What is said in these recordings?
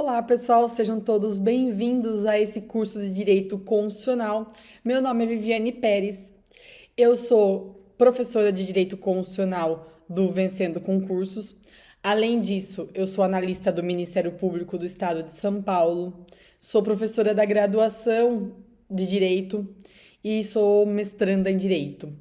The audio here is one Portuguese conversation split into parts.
Olá, pessoal, sejam todos bem-vindos a esse curso de Direito Constitucional. Meu nome é Viviane Pérez, eu sou professora de Direito Constitucional do Vencendo Concursos. Além disso, eu sou analista do Ministério Público do Estado de São Paulo, sou professora da graduação de Direito e sou mestranda em Direito.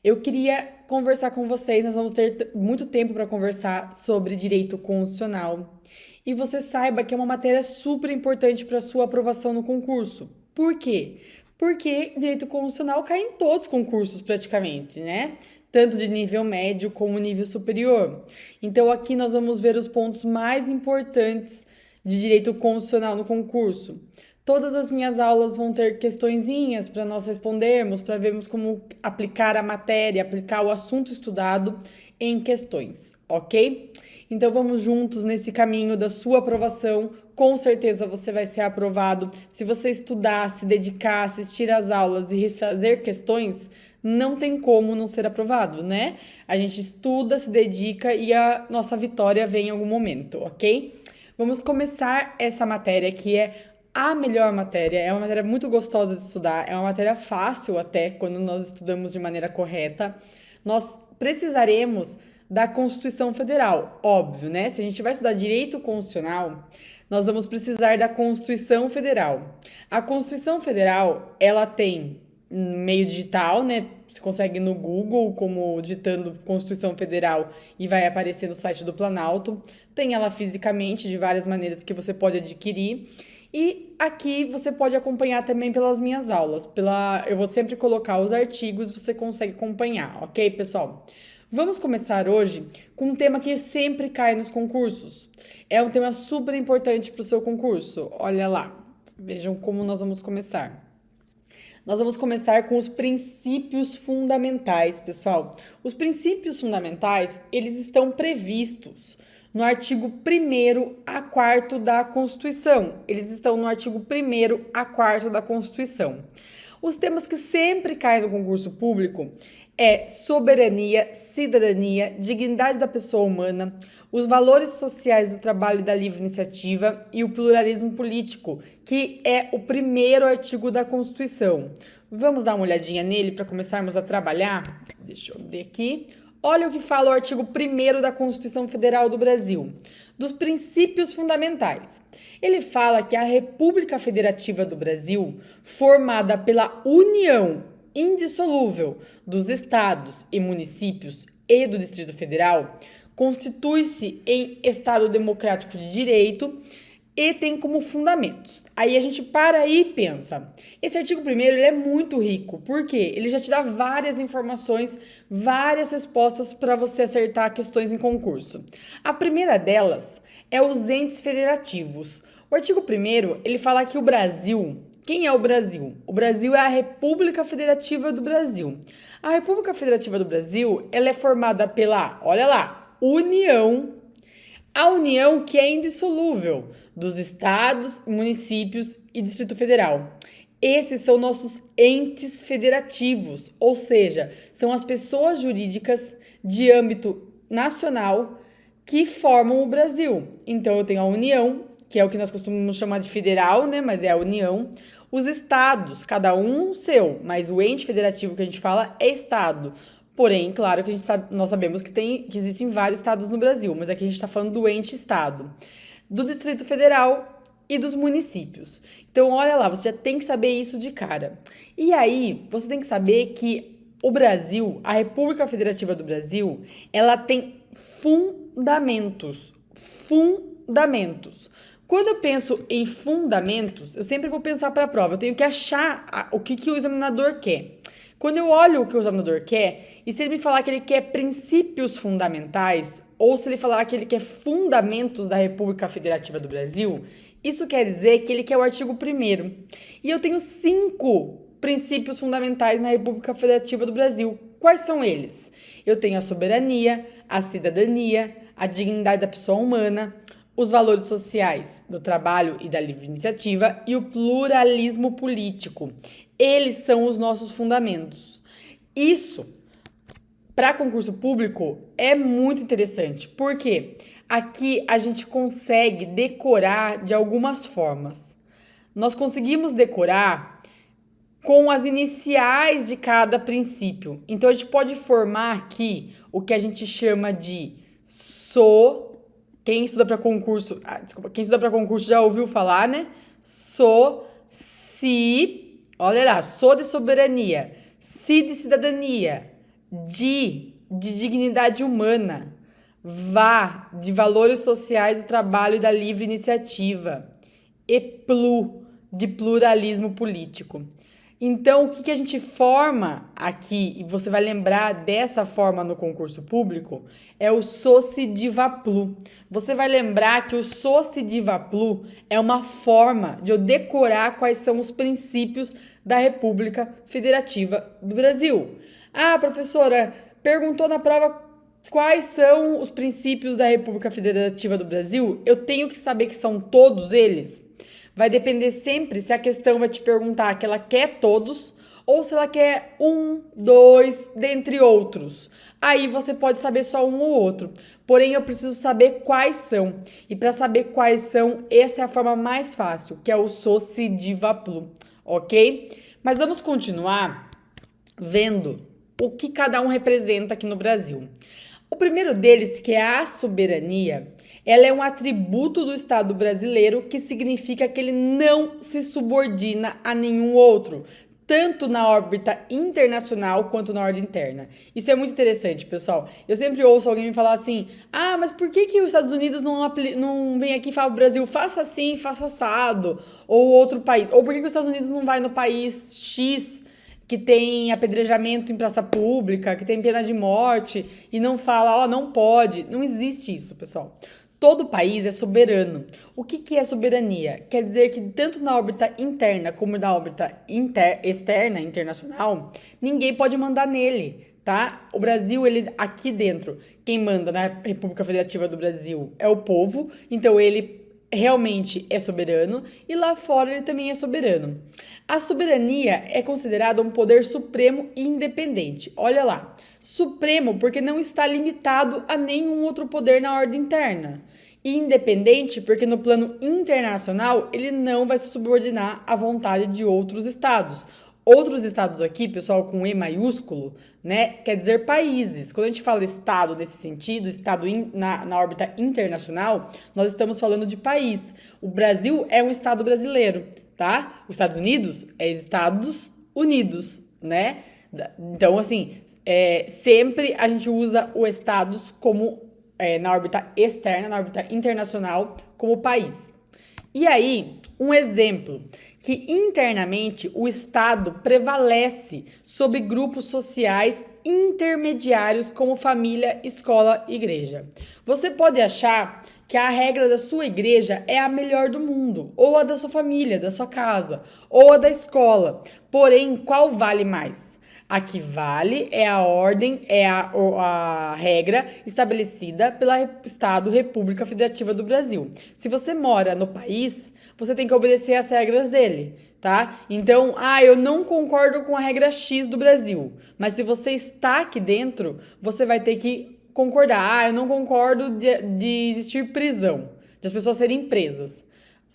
Eu queria conversar com vocês, nós vamos ter muito tempo para conversar sobre direito constitucional. E você saiba que é uma matéria super importante para a sua aprovação no concurso. Por quê? Porque direito constitucional cai em todos os concursos praticamente, né? Tanto de nível médio como nível superior. Então aqui nós vamos ver os pontos mais importantes de direito constitucional no concurso. Todas as minhas aulas vão ter questõezinhas para nós respondermos, para vermos como aplicar a matéria, aplicar o assunto estudado em questões, ok? Então vamos juntos nesse caminho da sua aprovação. Com certeza você vai ser aprovado. Se você estudar, se dedicar, assistir às aulas e refazer questões, não tem como não ser aprovado, né? A gente estuda, se dedica e a nossa vitória vem em algum momento, ok? Vamos começar essa matéria que é a melhor matéria, é uma matéria muito gostosa de estudar, é uma matéria fácil até quando nós estudamos de maneira correta. Nós precisaremos da Constituição Federal, óbvio, né? Se a gente vai estudar direito constitucional, nós vamos precisar da Constituição Federal. A Constituição Federal, ela tem meio digital, né? Você consegue no Google, como digitando Constituição Federal e vai aparecer no site do Planalto. Tem ela fisicamente, de várias maneiras que você pode adquirir. E aqui você pode acompanhar também pelas minhas aulas. Eu vou sempre colocar os artigos, você consegue acompanhar, ok, pessoal? Vamos começar hoje com um tema que sempre cai nos concursos. É um tema super importante para o seu concurso. Olha lá, vejam como nós vamos começar. Nós vamos começar com os princípios fundamentais, pessoal. Os princípios fundamentais, eles estão previstos no artigo 1º a 4º da Constituição. Eles estão no artigo 1º a 4º da Constituição. Os temas que sempre caem no concurso público é soberania, cidadania, dignidade da pessoa humana, os valores sociais do trabalho e da livre iniciativa e o pluralismo político, que é o 1º artigo da Constituição. Vamos dar uma olhadinha nele para começarmos a trabalhar? Deixa eu abrir aqui. Olha o que fala o artigo 1º da Constituição Federal do Brasil, dos princípios fundamentais. Ele fala que a República Federativa do Brasil, formada pela união indissolúvel dos estados e municípios e do Distrito Federal, constitui-se em Estado democrático de direito e tem como fundamentos. Aí a gente para aí e pensa. Esse artigo 1º ele é muito rico, porque ele já te dá várias informações, várias respostas para você acertar questões em concurso. A primeira delas é os entes federativos. O artigo 1º ele fala que o Brasil, quem é o Brasil? O Brasil é a República Federativa do Brasil. A República Federativa do Brasil, ela é formada pela, olha lá, a união que é indissolúvel dos estados, municípios e Distrito Federal. Esses são nossos entes federativos, ou seja, são as pessoas jurídicas de âmbito nacional que formam o Brasil. Então, eu tenho a União, que é o que nós costumamos chamar de federal, né? Mas é a União. Os estados, cada um seu, mas o ente federativo que a gente fala é estado. Porém, claro que nós sabemos que existem vários estados no Brasil, mas aqui a gente está falando do ente estado, do Distrito Federal e dos municípios. Então, olha lá, você já tem que saber isso de cara. E aí, você tem que saber que o Brasil, a República Federativa do Brasil, ela tem fundamentos. Fundamentos. Quando eu penso em fundamentos, eu sempre vou pensar para a prova. Eu tenho que achar o que o examinador quer. Quando eu olho o que o examinador quer, e se ele me falar que ele quer princípios fundamentais, ou se ele falar que ele quer fundamentos da República Federativa do Brasil, isso quer dizer que ele quer o artigo 1º. E eu tenho 5 princípios fundamentais na República Federativa do Brasil. Quais são eles? Eu tenho a soberania, a cidadania, a dignidade da pessoa humana, os valores sociais do trabalho e da livre iniciativa e o pluralismo político. Eles são os nossos fundamentos. Isso, para concurso público, é muito interessante. Por quê? Aqui a gente consegue decorar de algumas formas. Nós conseguimos decorar com as iniciais de cada princípio. Então, a gente pode formar aqui o que a gente chama de quem estuda para concurso, quem estuda para concurso já ouviu falar, né? Olha lá, de soberania, de cidadania, de dignidade humana, de valores sociais do trabalho e da livre iniciativa, e de pluralismo político. Então, o que a gente forma aqui, e você vai lembrar dessa forma no concurso público, é o Soci-Diva-Plu. Você vai lembrar que o Soci-Diva-Plu é uma forma de eu decorar quais são os princípios da República Federativa do Brasil. Ah, professora, perguntou na prova quais são os princípios da República Federativa do Brasil? Eu tenho que saber que são todos eles? Vai depender sempre se a questão vai te perguntar que ela quer todos ou se ela quer um, dois, dentre outros. Aí você pode saber só um ou outro. Porém, eu preciso saber quais são. E para saber quais são, essa é a forma mais fácil, que é o Soci-Diva-Plu, ok? Mas vamos continuar vendo o que cada um representa aqui no Brasil. O primeiro deles, que é a soberania, ela é um atributo do Estado brasileiro que significa que ele não se subordina a nenhum outro, tanto na órbita internacional quanto na órbita interna. Isso é muito interessante, pessoal. Eu sempre ouço alguém me falar assim, mas por que os Estados Unidos não vem aqui e fala, Brasil, faça assim, faça assado, ou outro país? Ou por que os Estados Unidos não vai no país X, que tem apedrejamento em praça pública, que tem pena de morte, e não fala, não pode. Não existe isso, pessoal. Todo país é soberano. O que é soberania? Quer dizer que tanto na órbita interna como na órbita externa, internacional, ninguém pode mandar nele, tá? O Brasil, ele aqui dentro, quem manda na República Federativa do Brasil é o povo, então ele realmente é soberano, e lá fora ele também é soberano. A soberania é considerada um poder supremo e independente. Olha lá, supremo porque não está limitado a nenhum outro poder na ordem interna. E independente porque no plano internacional ele não vai se subordinar à vontade de outros estados. Outros estados aqui, pessoal, com E maiúsculo, né, quer dizer países. Quando a gente fala estado nesse sentido, estado na órbita internacional, nós estamos falando de país. O Brasil é um estado brasileiro, tá? Os Estados Unidos é Estados Unidos, né? Então, assim, sempre a gente usa o estados como, na órbita externa, na órbita internacional, como país. E aí, um exemplo, que internamente o Estado prevalece sobre grupos sociais intermediários como família, escola e igreja. Você pode achar que a regra da sua igreja é a melhor do mundo, ou a da sua família, da sua casa, ou a da escola. Porém, qual vale mais? A que vale é a ordem, a regra estabelecida pela Estado República Federativa do Brasil. Se você mora no país, você tem que obedecer às regras dele, tá? Então, eu não concordo com a regra X do Brasil, mas se você está aqui dentro, você vai ter que concordar. Eu não concordo de existir prisão, de as pessoas serem presas.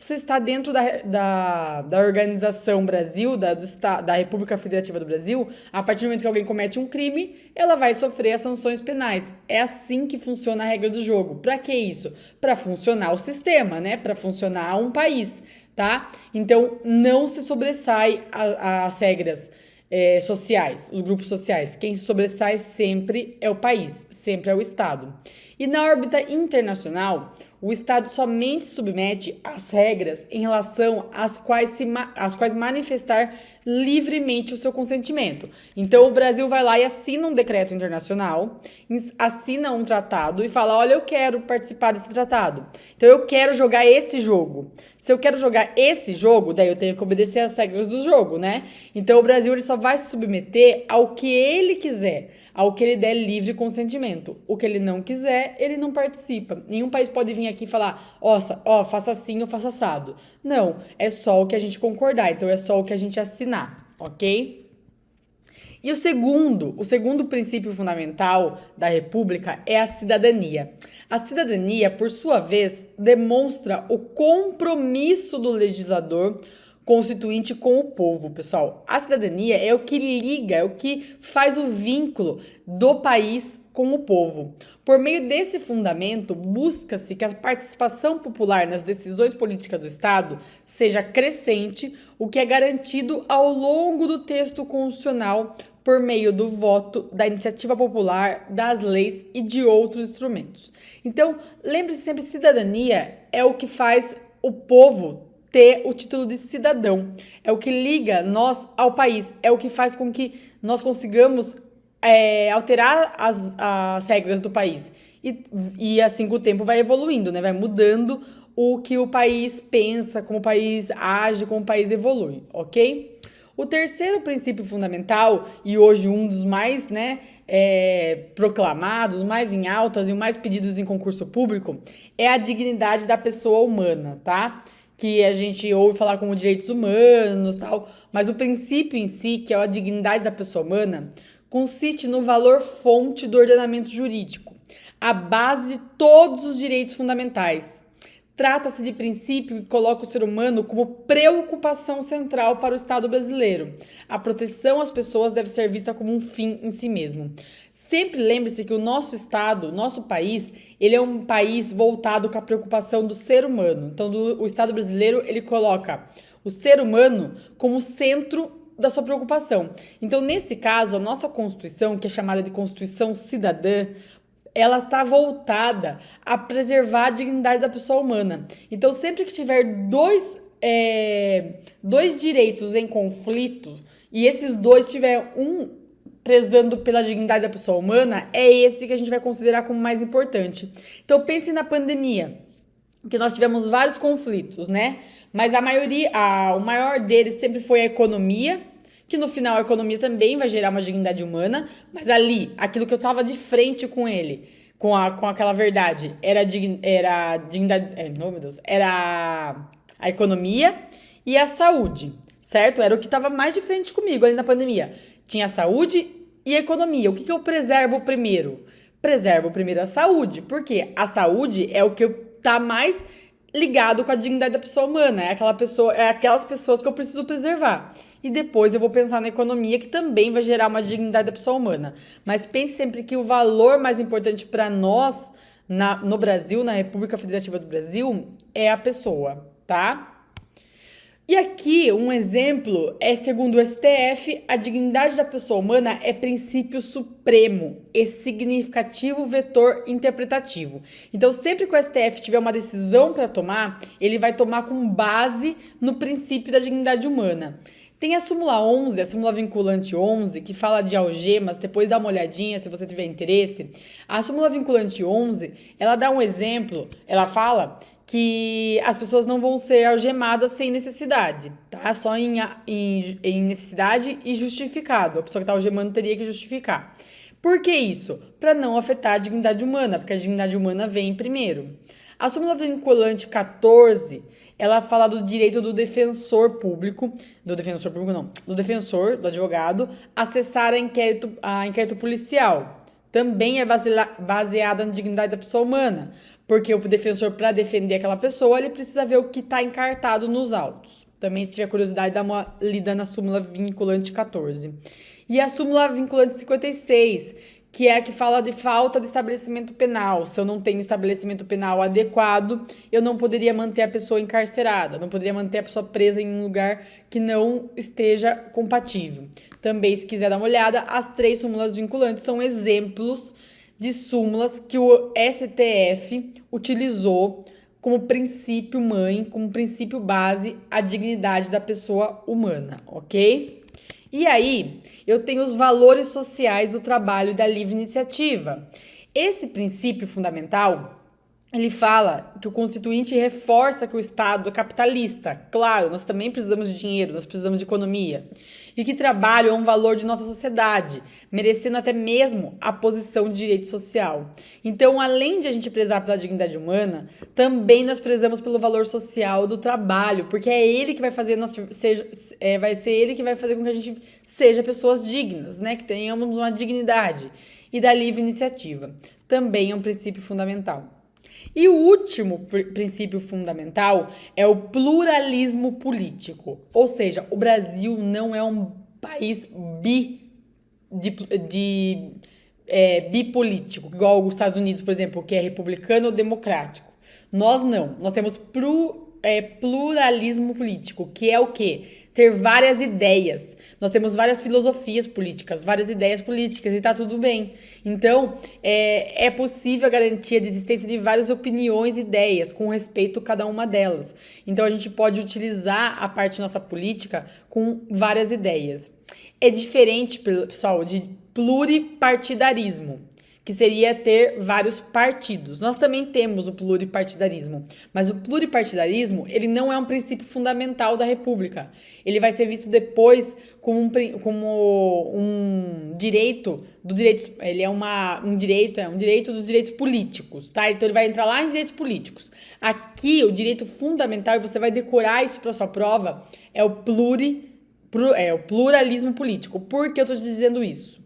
Você está dentro da Organização Brasil, da República Federativa do Brasil, a partir do momento que alguém comete um crime, ela vai sofrer as sanções penais. É assim que funciona a regra do jogo. Para que isso? Para funcionar o sistema, né? Para funcionar um país, tá? Então, não se sobressai as regras sociais, os grupos sociais. Quem se sobressai sempre é o país, sempre é o Estado. E na órbita internacional, o Estado somente submete às regras em relação às quais manifestar livremente o seu consentimento. Então, o Brasil vai lá e assina um decreto internacional, assina um tratado e fala, olha, eu quero participar desse tratado. Então, eu quero jogar esse jogo. Se eu quero jogar esse jogo, daí eu tenho que obedecer às regras do jogo, né? Então, o Brasil ele só vai se submeter ao que ele quiser, ao que ele der livre consentimento. O que ele não quiser, ele não participa. Nenhum país pode vir aqui e falar, faça assim ou faça assado. Não, é só o que a gente concordar, então é só o que a gente assinar, ok? E o segundo princípio fundamental da República é a cidadania. A cidadania, por sua vez, demonstra o compromisso do legislador constituinte com o povo, pessoal. A cidadania é o que liga, é o que faz o vínculo do país com o povo. Por meio desse fundamento, busca-se que a participação popular nas decisões políticas do Estado seja crescente, o que é garantido ao longo do texto constitucional por meio do voto, da iniciativa popular, das leis e de outros instrumentos. Então, lembre-se sempre, cidadania é o que faz o povo ter o título de cidadão. É o que liga nós ao país, é o que faz com que nós consigamos alterar as regras do país. E assim com o tempo vai evoluindo, né? Vai mudando o que o país pensa, como o país age, como o país evolui, ok? O terceiro princípio fundamental, e hoje um dos mais proclamados, mais em altas e mais pedidos em concurso público, é a dignidade da pessoa humana, tá? Que a gente ouve falar como direitos humanos, tal, mas o princípio em si, que é a dignidade da pessoa humana, consiste no valor fonte do ordenamento jurídico, a base de todos os direitos fundamentais. Trata-se de princípio que coloca o ser humano como preocupação central para o Estado brasileiro. A proteção às pessoas deve ser vista como um fim em si mesmo. Sempre lembre-se que o nosso Estado, o nosso país, ele é um país voltado com a preocupação do ser humano. Então, o Estado brasileiro, ele coloca o ser humano como centro da sua preocupação. Então, nesse caso, a nossa Constituição, que é chamada de Constituição Cidadã, ela está voltada a preservar a dignidade da pessoa humana. Então, sempre que tiver dois direitos em conflito e esses dois tiver um prezando pela dignidade da pessoa humana, é esse que a gente vai considerar como mais importante. Então, pense na pandemia, que nós tivemos vários conflitos, né? Mas o maior deles sempre foi a economia, que no final a economia também vai gerar uma dignidade humana, mas ali, aquilo que eu estava de frente com ele, com aquela verdade, era a economia e a saúde, certo? Era o que estava mais de frente comigo ali na pandemia. Tinha a saúde e a economia. O que eu preservo primeiro? Preservo primeiro a saúde, porque a saúde é o que está mais ligado com a dignidade da pessoa humana, aquelas pessoas que eu preciso preservar. E depois eu vou pensar na economia, que também vai gerar uma dignidade da pessoa humana. Mas pense sempre que o valor mais importante para nós, no Brasil, na República Federativa do Brasil, é a pessoa, tá? E aqui, um exemplo é, segundo o STF, a dignidade da pessoa humana é princípio supremo e significativo vetor interpretativo. Então, sempre que o STF tiver uma decisão para tomar, ele vai tomar com base no princípio da dignidade humana. Tem a súmula 11, a súmula vinculante 11, que fala de algemas, depois dá uma olhadinha se você tiver interesse. A súmula vinculante 11, ela dá um exemplo, ela fala que as pessoas não vão ser algemadas sem necessidade, tá? Só em necessidade e justificado. A pessoa que está algemando teria que justificar. Por que isso? Para não afetar a dignidade humana, porque a dignidade humana vem primeiro. A súmula vinculante 14, ela fala do direito do defensor, do advogado, acessar a inquérito policial. Também é baseada na dignidade da pessoa humana, porque o defensor, para defender aquela pessoa, ele precisa ver o que está encartado nos autos. Também, se tiver curiosidade, dá uma lida na súmula vinculante 14. E a súmula vinculante 56, que é a que fala de falta de estabelecimento penal. Se eu não tenho estabelecimento penal adequado, eu não poderia manter a pessoa encarcerada, não poderia manter a pessoa presa em um lugar que não esteja compatível. Também, se quiser dar uma olhada, as 3 súmulas vinculantes são exemplos de súmulas que o STF utilizou como princípio mãe, como princípio base, a dignidade da pessoa humana, ok? E aí, eu tenho os valores sociais do trabalho e da livre iniciativa. Esse princípio fundamental, ele fala que o Constituinte reforça que o Estado é capitalista. Claro, nós também precisamos de dinheiro, nós precisamos de economia. e que trabalho é um valor de nossa sociedade, merecendo até mesmo a posição de direito social. Então, além de a gente prezar pela dignidade humana, também nós prezamos pelo valor social do trabalho, porque é ele que vai fazer vai ser ele que vai fazer com que a gente seja pessoas dignas, né? Que tenhamos uma dignidade e da livre iniciativa. Também é um princípio fundamental. E o último princípio fundamental é o pluralismo político. Ou seja, o Brasil não é um país bipolítico, igual os Estados Unidos, por exemplo, que é republicano ou democrático. Nós não. Nós temos pluralismo político, que é o quê? Ter várias ideias. Nós temos várias filosofias políticas, várias ideias políticas e tá tudo bem. Então, é possível garantir a existência de várias opiniões e ideias, com respeito a cada uma delas. Então, a gente pode utilizar a parte nossa política com várias ideias. É diferente, pessoal, de pluripartidarismo, que seria ter vários partidos. Nós também temos o pluripartidarismo, mas o pluripartidarismo, ele não é um princípio fundamental da República. Ele vai ser visto depois como um direito do direito, ele é um direito dos direitos políticos, tá? Então ele vai entrar lá em direitos políticos. Aqui, o direito fundamental, e você vai decorar isso para sua prova, é o pluralismo político. Por que eu estou dizendo isso?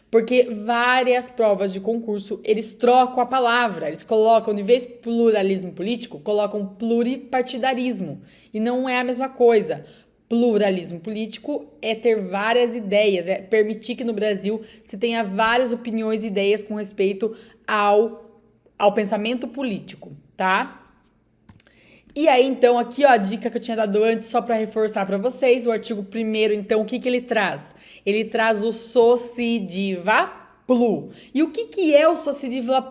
Porque várias provas de concurso, eles trocam a palavra. Eles colocam, de vez pluralismo político, colocam pluripartidarismo. E não é a mesma coisa. Pluralismo político é ter várias ideias, é permitir que no Brasil se tenha várias opiniões e ideias com respeito ao pensamento político, tá? E aí, então, aqui, ó, a dica que eu tinha dado antes, só para reforçar para vocês, o artigo 1º, então, o que que ele traz? Ele traz o socidiva plu. E o que é o socidiva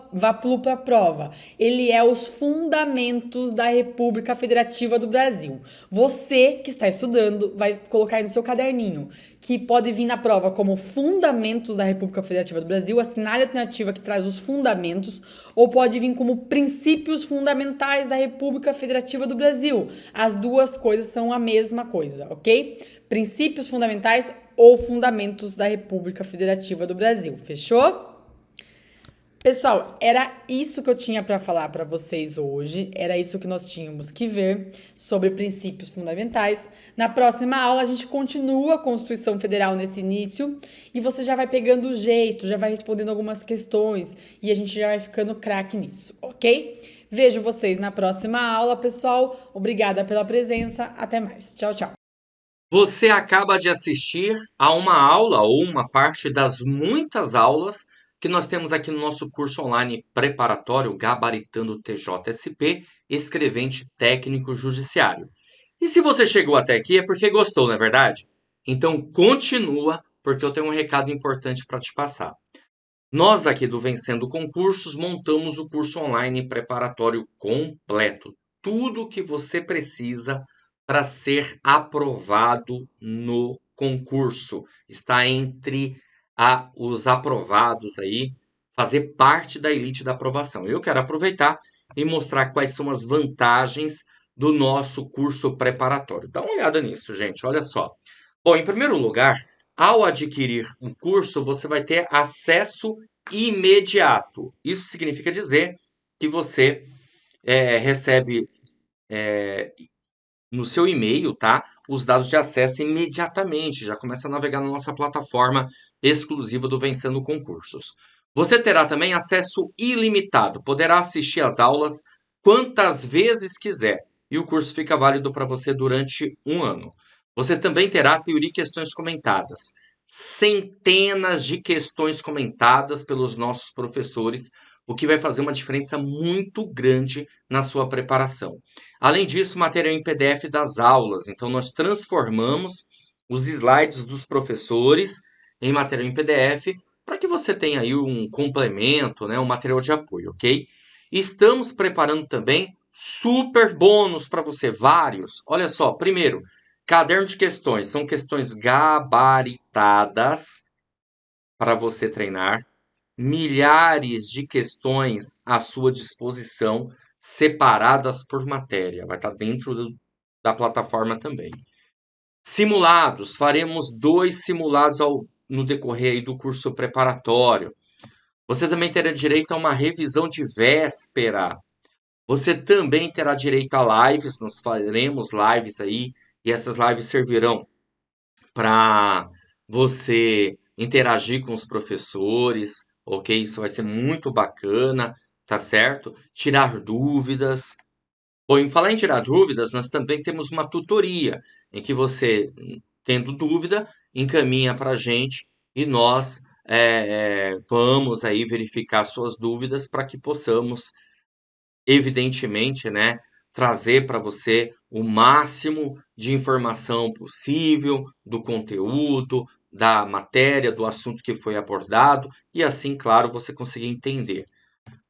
plu para a prova? Ele é os fundamentos da República Federativa do Brasil. Você que está estudando vai colocar aí no seu caderninho, que pode vir na prova como fundamentos da República Federativa do Brasil, assinale a alternativa que traz os fundamentos, ou pode vir como princípios fundamentais da República Federativa do Brasil. As duas coisas são a mesma coisa, ok? Princípios fundamentais ou fundamentos da República Federativa do Brasil. Fechou? Pessoal, era isso que eu tinha para falar para vocês hoje. Era isso que nós tínhamos que ver sobre princípios fundamentais. Na próxima aula, a gente continua a Constituição Federal nesse início e você já vai pegando o jeito, já vai respondendo algumas questões e a gente já vai ficando craque nisso, ok? Vejo vocês na próxima aula, pessoal. Obrigada pela presença. Até mais. Tchau, tchau. Você acaba de assistir a uma aula ou uma parte das muitas aulas que nós temos aqui no nosso curso online preparatório Gabaritando TJSP, escrevente técnico judiciário. E se você chegou até aqui é porque gostou, não é verdade? Então continua, porque eu tenho um recado importante para te passar. Nós aqui do Vencendo Concursos montamos o curso online preparatório completo. Tudo o que você precisa para ser aprovado no concurso. Está entre os aprovados aí, fazer parte da elite da aprovação. Eu quero aproveitar e mostrar quais são as vantagens do nosso curso preparatório. Dá uma olhada nisso, gente, olha só. Bom, em primeiro lugar, ao adquirir o curso, você vai ter acesso imediato. Isso significa dizer que você recebe no seu e-mail, tá? Os dados de acesso imediatamente. Já começa a navegar na nossa plataforma exclusiva do Vencendo Concursos. Você terá também acesso ilimitado. Poderá assistir às aulas quantas vezes quiser. E o curso fica válido para você durante um ano. Você também terá teoria e questões comentadas. Centenas de questões comentadas pelos nossos professores, o que vai fazer uma diferença muito grande na sua preparação. Além disso, material em PDF das aulas. Então, nós transformamos os slides dos professores em material em PDF para que você tenha aí um complemento, né, um material de apoio, ok? Estamos preparando também super bônus para você, vários. Olha só, primeiro, caderno de questões. São questões gabaritadas para você treinar. Milhares de questões à sua disposição, separadas por matéria. Vai estar dentro da plataforma também. Simulados, faremos 2 simulados no decorrer aí do curso preparatório. Você também terá direito a uma revisão de véspera. Você também terá direito a lives, nós faremos lives aí, e essas lives servirão para você interagir com os professores, ok? Isso vai ser muito bacana, tá certo? Tirar dúvidas. Bom, em falar em tirar dúvidas, nós também temos uma tutoria, em que você, tendo dúvida, encaminha para a gente e nós vamos aí verificar suas dúvidas para que possamos evidentemente, né, trazer para você o máximo de informação possível do conteúdo, da matéria, do assunto que foi abordado e assim, claro, você conseguir entender.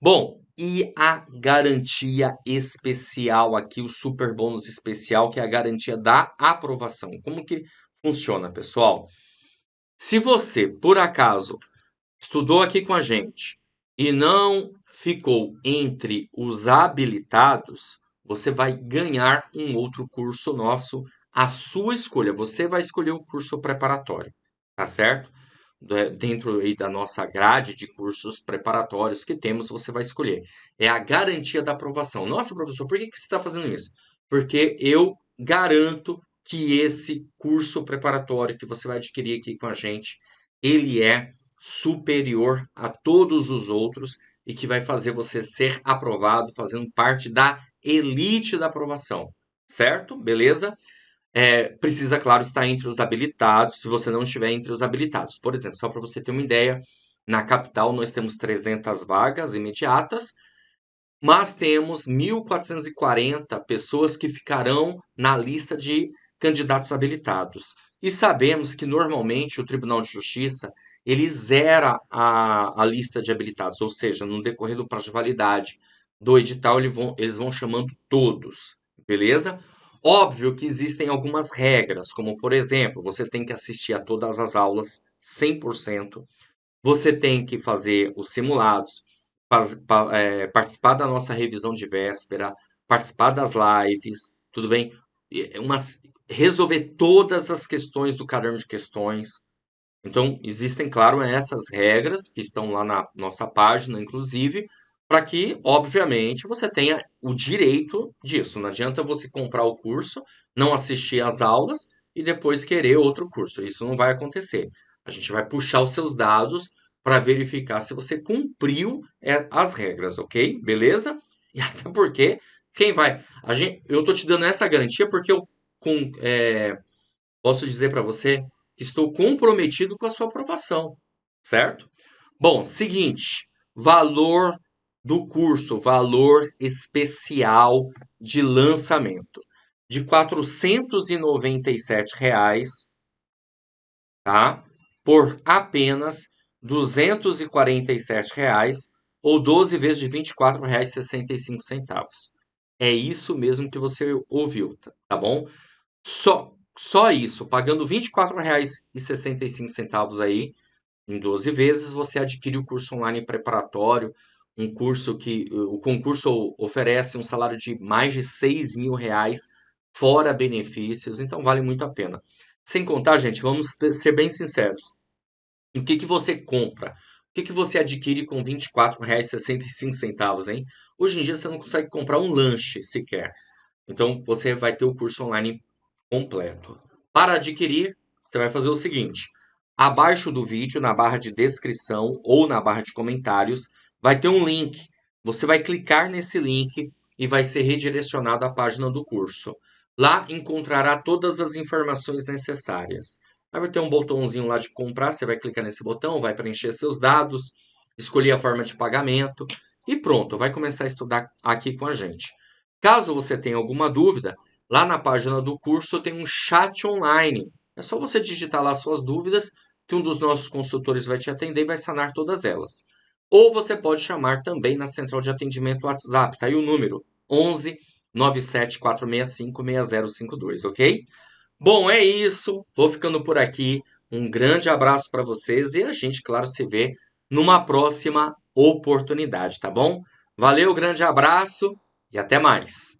Bom, e a garantia especial aqui, o super bônus especial, que é a garantia da aprovação. Como que funciona, pessoal? Se você, por acaso, estudou aqui com a gente e não ficou entre os habilitados, você vai ganhar um outro curso nosso, à sua escolha. Você vai escolher o curso preparatório, tá certo? Dentro aí da nossa grade de cursos preparatórios que temos, você vai escolher. É a garantia da aprovação. Nossa, professor, por que você está fazendo isso? Porque eu garanto que esse curso preparatório que você vai adquirir aqui com a gente, ele é superior a todos os outros e que vai fazer você ser aprovado, fazendo parte da elite da aprovação, certo? Beleza? Precisa, claro, estar entre os habilitados, se você não estiver entre os habilitados. Por exemplo, só para você ter uma ideia, na capital nós temos 300 vagas imediatas, mas temos 1.440 pessoas que ficarão na lista de candidatos habilitados. E sabemos que normalmente o Tribunal de Justiça ele zera a lista de habilitados, ou seja, no decorrer do prazo de validade do edital, eles vão chamando todos, beleza? Óbvio que existem algumas regras, como por exemplo, você tem que assistir a todas as aulas 100%, você tem que fazer os simulados, participar da nossa revisão de véspera, participar das lives, tudo bem? Resolver todas as questões do caderno de questões. Então, existem, claro, essas regras que estão lá na nossa página, inclusive, para que, obviamente, você tenha o direito disso. Não adianta você comprar o curso, não assistir às aulas e depois querer outro curso. Isso não vai acontecer. A gente vai puxar os seus dados para verificar se você cumpriu as regras, ok? Beleza? E até porque, quem vai. Eu estou te dando essa garantia porque eu com, posso dizer para você que estou comprometido com a sua aprovação, certo? Bom, seguinte, valor do curso, valor especial de lançamento, de R$ 497, tá? Por apenas R$ 247 ou 12 vezes de R$ 24,65. É isso mesmo que você ouviu, tá bom? Só isso, pagando R$ 24,65 aí, em 12 vezes, você adquire o curso online preparatório, um curso que o concurso oferece um salário de mais de R$ 6.000, fora benefícios, então vale muito a pena. Sem contar, gente, vamos ser bem sinceros. O que você compra? O que você adquire com R$ 24,65, hein? Hoje em dia você não consegue comprar um lanche sequer. Então você vai ter o curso online completo. Para adquirir, você vai fazer o seguinte: abaixo do vídeo, na barra de descrição ou na barra de comentários, vai ter um link. Você vai clicar nesse link e vai ser redirecionado à página do curso. Lá encontrará todas as informações necessárias. Aí vai ter um botãozinho lá de comprar, você vai clicar nesse botão, vai preencher seus dados, escolher a forma de pagamento e pronto, vai começar a estudar aqui com a gente. Caso você tenha alguma dúvida, lá na página do curso tem um chat online. É só você digitar lá suas dúvidas, que um dos nossos consultores vai te atender e vai sanar todas elas. Ou você pode chamar também na central de atendimento WhatsApp, tá aí o número 11 97 465 6052, ok? Bom, é isso. Vou ficando por aqui. Um grande abraço para vocês e a gente, claro, se vê numa próxima oportunidade, tá bom? Valeu, grande abraço e até mais.